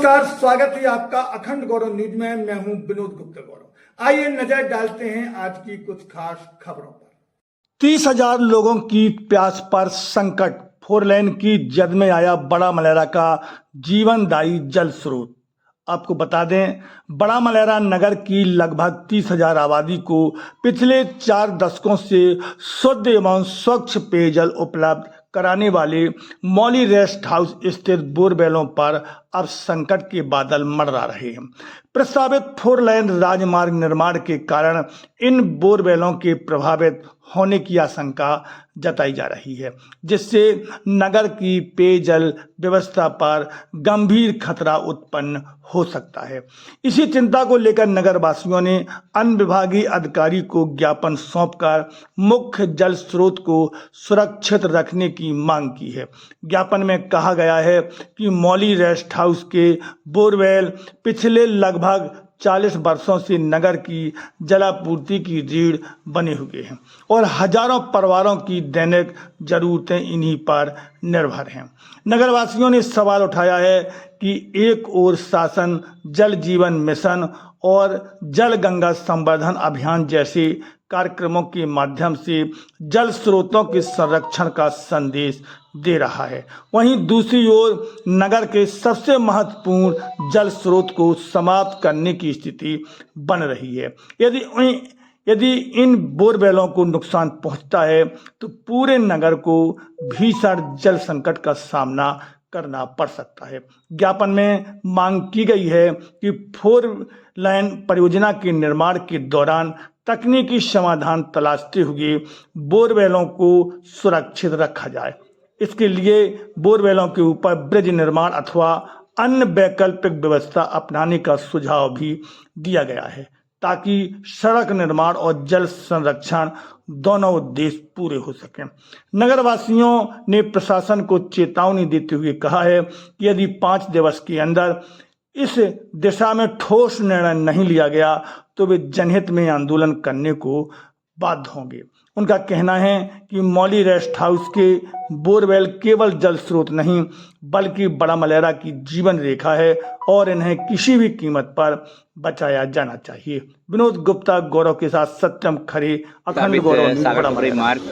नमस्कार, स्वागत है आपका अखंड गौरव न्यूज में। मैं हूं विनोद गुप्ता गौरव। आइए नजर डालते हैं आज की कुछ खास खबरों पर। 30,000 लोगों की प्यास पर संकट, 4 लेन की जद में आया बड़ा मलेरा का जीवनदायी जल स्रोत। आपको बता दें, बड़ा मलेरा नगर की लगभग 30,000 आबादी को पिछले 4 दशकों से शुद्ध एवं स्वच्छ पेयजल उपलब्ध कराने वाले मौली रेस्ट हाउस स्थित बोरवेलों पर अब संकट के बादल मंडरा रहे हैं। प्रस्तावित 4 लेन राजमार्ग निर्माण के कारण इन बोरवेलों के प्रभावित होने की आशंका जताई जा रही है, जिससे नगर की पेयजल व्यवस्था पर गंभीर खतरा उत्पन्न हो सकता है। इसी चिंता को लेकर नगरवासियों ने अनुविभागीय अधिकारी को ज्ञापन सौंपकर मुख्य जल स्रोत को सुरक्षित रखने की मांग की है। ज्ञापन में कहा गया है कि मौली रेस्ट हाउस के बोरवेल पिछले लगभग 40 वर्षों से नगर की जलापूर्ति की रीढ़ बने हुए हैं और हजारों परिवारों की दैनिक जरूरतें इन्हीं पर निर्भर हैं। नगरवासियों ने सवाल उठाया है कि एक ओर शासन जल जीवन मिशन और जल गंगा संवर्धन अभियान जैसे कार्यक्रमों के माध्यम से जल स्रोतों के संरक्षण का संदेश दे रहा है, वहीं दूसरी ओर नगर के सबसे महत्वपूर्ण जल स्रोत को समाप्त करने की स्थिति बन रही है। यदि इन बोरवेलों को नुकसान पहुंचता है तो पूरे नगर को भीषण जल संकट का सामना करना पड़ सकता है। ज्ञापन में मांग की गई है कि 4 लेन परियोजना के निर्माण के दौरान तकनीकी समाधान तलाशते हुए बोरवेलों को सुरक्षित रखा जाए। इसके लिए बोरवेलों के ऊपर ब्रिज निर्माण अथवा अन्य वैकल्पिक व्यवस्था अपनाने का सुझाव भी दिया गया है, ताकि सड़क निर्माण और जल संरक्षण दोनों उद्देश्य पूरे हो सकें। नगरवासियों ने प्रशासन को चेतावनी देते हुए कहा है कि यदि 5 दिवस के अंदर इस दिशा में ठोस निर्णय नहीं लिया गया तो वे जनहित में आंदोलन करने को बाध्य होंगे। उनका कहना है कि मौली रेस्ट हाउस के बोरवेल केवल जल स्रोत नहीं बल्कि बड़ा मलेरा की जीवन रेखा है और इन्हें किसी भी कीमत पर बचाया जाना चाहिए। विनोद गुप्ता गौरव के साथ सत्यम खरे, अखंड गौरव न्यूज़, बड़ा मलेरा। मार्ग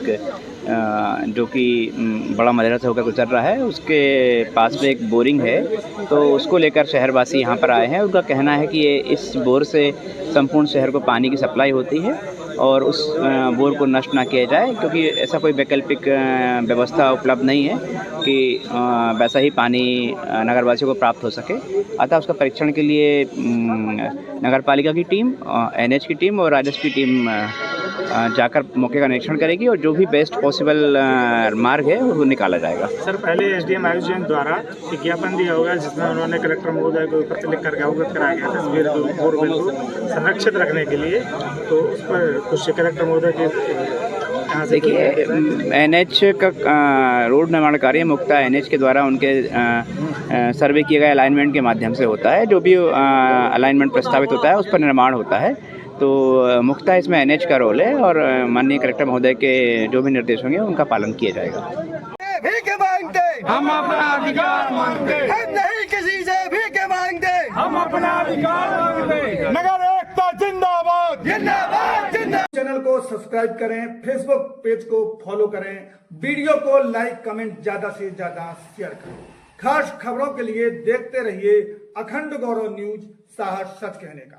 जो कि बड़ा मलेरा से होकर गुजर रहा है, उसके पास में एक बोरिंग है, तो उसको लेकर शहरवासी यहाँ पर आए हैं। उनका कहना है कि ये इस बोर से संपूर्ण शहर को पानी की सप्लाई होती है और उस बोर को नष्ट ना किया जाए, क्योंकि ऐसा कोई वैकल्पिक व्यवस्था उपलब्ध नहीं है कि वैसा ही पानी नगरवासियों को प्राप्त हो सके। अतः उसका परीक्षण के लिए नगरपालिका की टीम, एनएच की टीम और राजस्व की टीम जाकर मौके का निरीक्षण करेगी और जो भी बेस्ट पॉसिबल मार्ग है वो निकाला जाएगा। सर, पहले एसडीएम आयुष जैन द्वारा विज्ञापन दिया होगा जिसमें उन्होंने कलेक्टर महोदय को पत्र लिख करके अवगत कराया गया था बोरवेल को संरक्षित रखने के लिए, तो उस पर कुछ कलेक्टर महोदय के देखिए, एनएच का रोड निर्माण कार्य मुख्यतः एनएच के द्वारा उनके सर्वे किए गए अलाइनमेंट के माध्यम से होता है। जो भी अलाइनमेंट प्रस्तावित होता है उस पर निर्माण होता है, तो मुख्यतः इसमें एनएच का रोल है और माननीय कलेक्टर महोदय के जो भी निर्देश होंगे उनका पालन किया जाएगा। भीख मांगते हम अपना अधिकार मांगते, हम नहीं किसी से भीख मांगते, हम अपना अधिकार मांगते। नगर एकता जिंदाबाद, जिंदाबाद, जिंदाबाद। चैनल को सब्सक्राइब करें, फेसबुक पेज को फॉलो करें, वीडियो को लाइक कमेंट ज्यादा से ज्यादा शेयर करें। खास खबरों के लिए देखते रहिए अखंड गौरव न्यूज, साहस सच कहने का।